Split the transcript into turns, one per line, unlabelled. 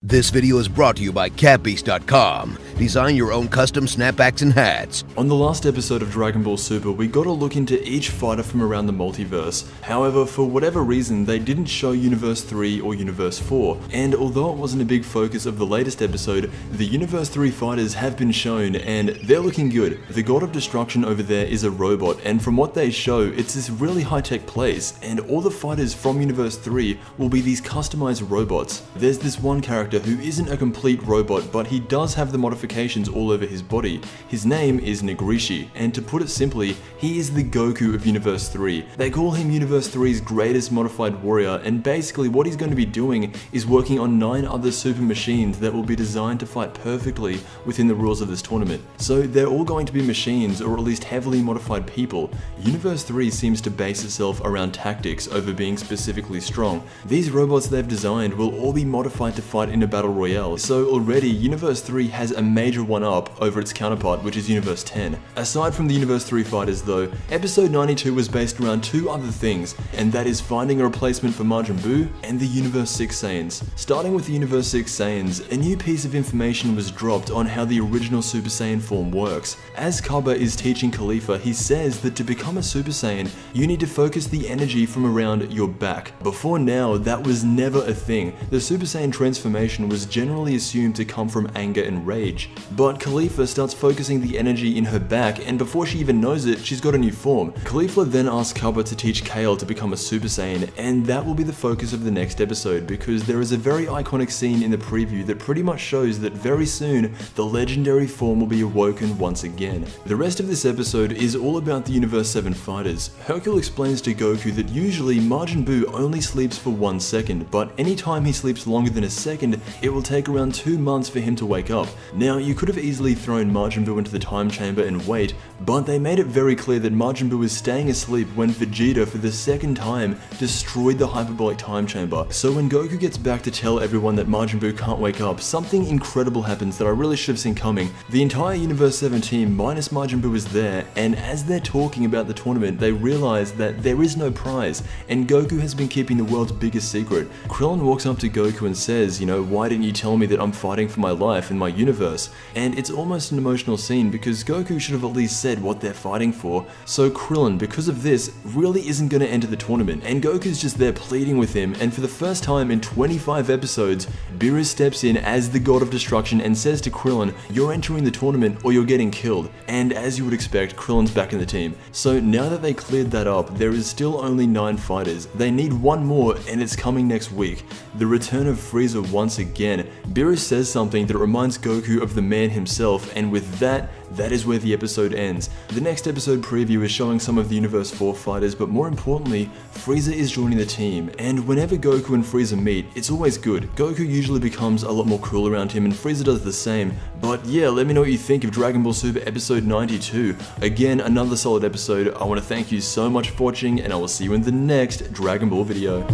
This video is brought to you by Catbeast.com. Design your own custom snapbacks and hats.
On the last episode of Dragon Ball Super, we got a look into each fighter from around the multiverse. However, for whatever reason, they didn't show Universe 3 or Universe 4, and although it wasn't a big focus of the latest episode, the Universe 3 fighters have been shown, and they're looking good. The God of Destruction over there is a robot, and from what they show, it's this really high-tech place, and all the fighters from Universe 3 will be these customized robots. There's this one character who isn't a complete robot, but he does have the modifications all over his body. His name is Nigrishi, and to put it simply, he is the Goku of Universe 3. They call him Universe 3's greatest modified warrior, and basically what he's going to be doing is working on 9 other super machines that will be designed to fight perfectly within the rules of this tournament. So they're all going to be machines, or at least heavily modified people. Universe 3 seems to base itself around tactics over being specifically strong. These robots they've designed will all be modified to fight in a battle royale, so already Universe 3 has a major one-up over its counterpart, which is Universe 10. Aside from the Universe 3 fighters though, episode 92 was based around 2 other things, and that is finding a replacement for Majin Buu and the Universe 6 Saiyans. Starting with the Universe 6 Saiyans, a new piece of information was dropped on how the original Super Saiyan form works. As Kaba is teaching Caulifla, he says that to become a Super Saiyan, you need to focus the energy from around your back. Before now, that was never a thing. The Super Saiyan transformation was generally assumed to come from anger and rage. But Caulifla starts focusing the energy in her back, and before she even knows it, she's got a new form. Caulifla then asks Kaba to teach Kale to become a Super Saiyan, and that will be the focus of the next episode, because there is a very iconic scene in the preview that pretty much shows that very soon, the legendary form will be awoken once again. The rest of this episode is all about the Universe 7 fighters. Hercule explains to Goku that usually Majin Buu only sleeps for 1 second, but anytime he sleeps longer than a second, it will take around 2 months for him to wake up. Now, you could have easily thrown Majin Buu into the time chamber and wait, but they made it very clear that Majin Buu was staying asleep when Vegeta for the second time destroyed the hyperbolic time chamber. So when Goku gets back to tell everyone that Majin Buu can't wake up, something incredible happens that I really should have seen coming. The entire Universe 7 team minus Majin Buu is there, and as they're talking about the tournament, they realize that there is no prize, and Goku has been keeping the world's biggest secret. Krillin walks up to Goku and says, why didn't you tell me that I'm fighting for my life in my universe? And it's almost an emotional scene because Goku should have at least said what they're fighting for. So Krillin, because of this, really isn't going to enter the tournament, and Goku's just there pleading with him, and for the first time in 25 episodes, Beerus steps in as the God of Destruction and says to Krillin, you're entering the tournament or you're getting killed. And as you would expect, Krillin's back in the team. So now that they cleared that up, there is still only 9 fighters. They need 1 more, and it's coming next week. The return of Frieza once again. Beerus says something that reminds Goku of the man himself, and with that is where the episode ends. The next episode preview is showing some of the Universe 4 fighters, but more importantly, Frieza is joining the team, and whenever Goku and Frieza meet, it's always good. Goku usually becomes a lot more cool around him, and Frieza does the same. But yeah, let me know what you think of Dragon Ball Super episode 92. Again, another solid episode. I want to thank you so much for watching, and I will see you in the next Dragon Ball video.